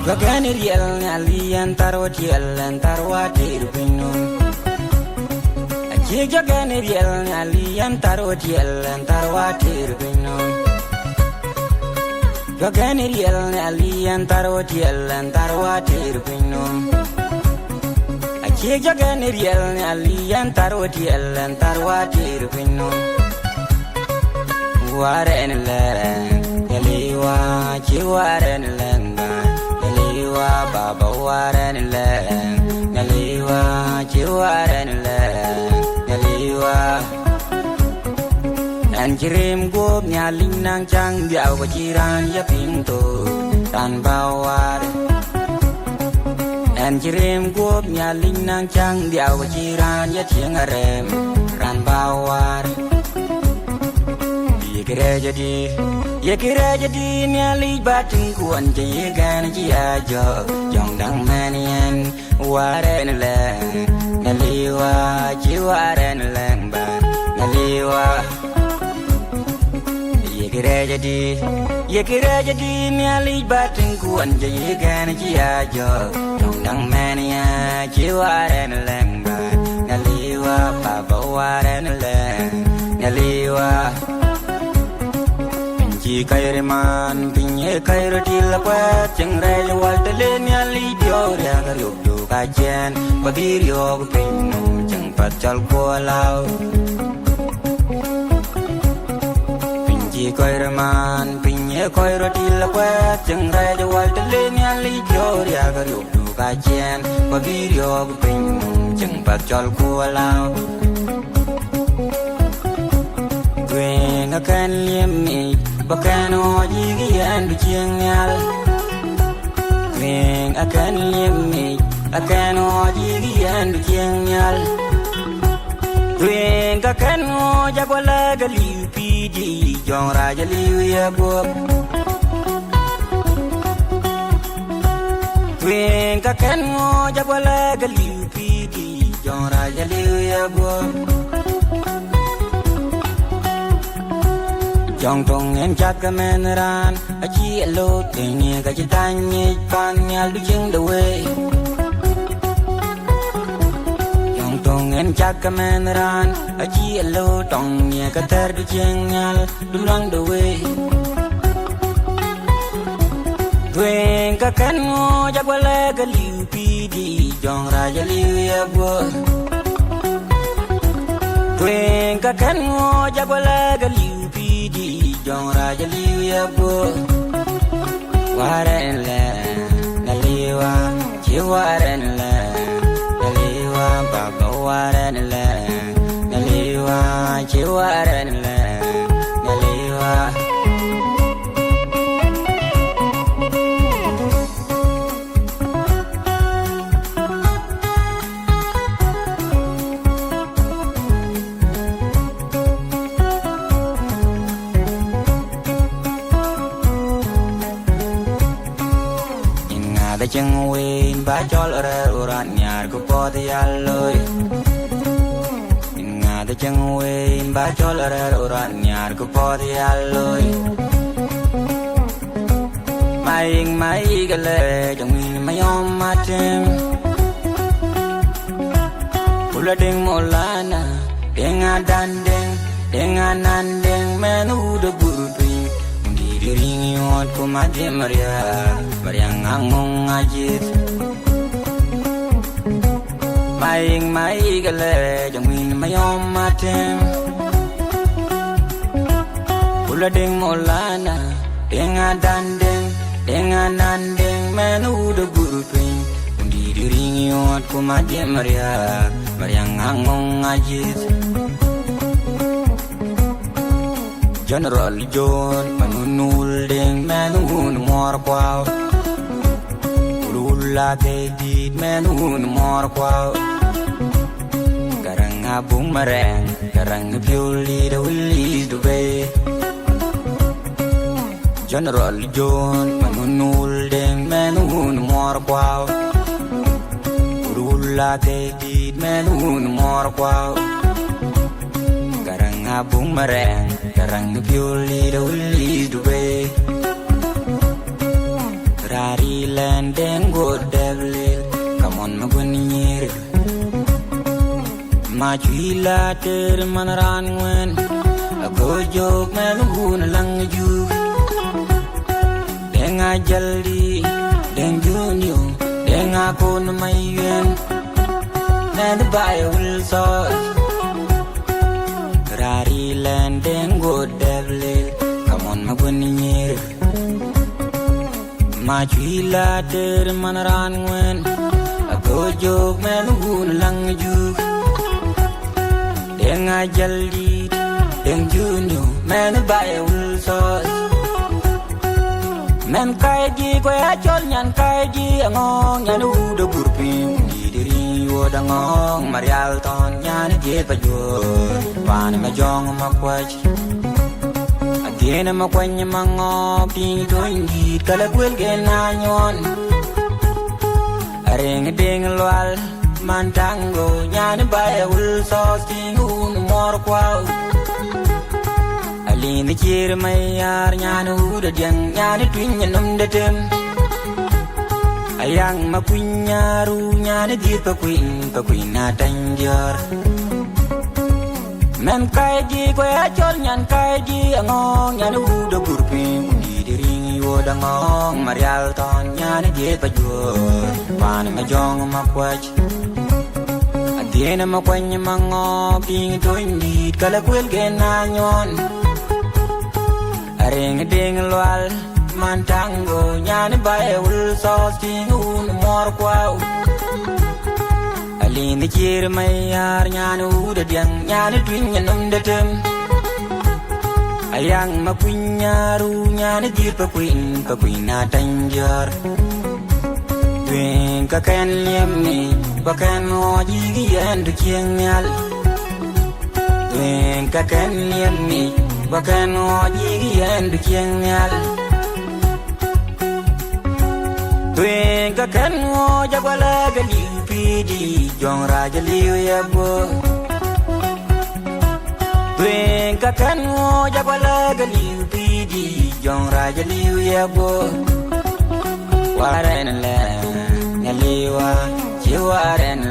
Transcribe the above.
Gagani riel ngali antaro tiel antaro atir pinun. Aji gagani riel ngali antaro tiel antaro atir pinun. Gagani riel ngali antaro tiel antaro atir pinun. Aji gagani riel ngali antaro tiel antaro atir pinun. Waren len yaliwa chiwaren len. Naliwa baba waren len naliwa chiwaren len naliwa anjirim gob nyaling nang chang biao bajiran ya pintu tan bawar anjirim gob nyaling nang chang biao bajiran ya thiang arem ran bawar ye kira jadi nyali batin kuan je gan jia jo jong dang manian waren le naliwa jiwaren leng ba naliwa ye kira jadi nyali batin kuan je gan jia jo jong dang mania jiwaren leng ba naliwa baba waren leng naliwa Ji kair man pinye kair tilapet cengrai wal telen yali dior ya garuk du kajen bagir yog pinu ceng pacal kualau Pinji kair man pinye kair tilapet cengrai wal telen yali dior ya garuk du kajen bagir yog pinu ceng pacal kualau Kuen akan liemi Bakano jigian du ciengal Kring akan liemi Akano jigian du ciengal Kring akan jagwala galiu pidi Jong raja liu ya bob Kring akan jagwala galiu pidi Jong raja liu ya bob Jong tong en chak kamenran aji lo tenye ka chitanye pan nyal du jing the way Jong tong en chak kamenran aji lo tong nye ka ter du jing nyal du lang the way Twen ka kan ngo jak wala ka liu pi di jong raja liu ya bo Twen ka kan ngo jak wala ka liu Jong raja liu ya bo Waren le naliwa chiwaren le naliwa baba waren le naliwa chiwaren le naliwa Cheng win ba chol re uran nyar ko pot yalloy Inga de cheng win ba chol re uran nyar ko pot yalloy Mai gale jong min mayom matem Ula ding molana denga dandeng denga nandeng menu de burpi Diringi ot ko madhe maria Mariang ngangong ajit Mai gale jong min mayom matem Ula ding molana denga dandeng denga nandeng menu de burping Diringi ot ko madhe maria Mariang ngangong ajit General John manunul ding manun mor kwao Ulula kedit manun mor kwao Garang abung mareng garang piuli da wilis du be General John manunul ding manun mor kwao Ulula kedit manun mor kwao Garang abung mareng garang piuli da wilis du be Rari le land and go devil. Come on, my bunny. My tree latter, man, run when a good joke, man, who lang you. Then I jelly, then you knew, then I go to my yen. Then the buyer will saw Rari land and go devil. Come on, my bunny. My tree latter, man, run when a good joke, man, who lang you. Then I jelly, then you knew, man, buy a wool sauce. Man, kaiji, where I told Yan Kaiji, among Yanu, the grouping, Diddy, wood among Marialton, Yan, get a good, one of my young Maquach. Again, I'm a quany among all being doing it, Calaquil, get 9 a ring a ding a loal. Mantango, Yan buy a wool sauce, ting more quail. I lean the cheer my yard, Yanu, the young Yan twin and the tim. A young Maquinaru, Yan deep a queen at danger. Men kaiji, where John Yan Kaiji, among Yanu, the grouping, the ring you among Marialton, Yan deep a good, one of my young Maquach. Again, I'm a quany among all being doing it, Calaquil get 9 a ring a ding a loal, Mantango, Yan buy a wool sauce, ting more quail. I lean the cheer my yard, Yanu, the young Yan twin and the tim. A young Maquinaru, Yan deep a queen at danger. Twink a can leave me. Bakan mo jigiyan du kiengal Tuen kakan liam mi Bakan mo jigiyan du kiengal Tuen kakan mo jagwala galiw pidi Jong raja liw yabo Tuen kakan mo jagwala galiw pidi Jong raja liw yabo Waran la Naliwa You are an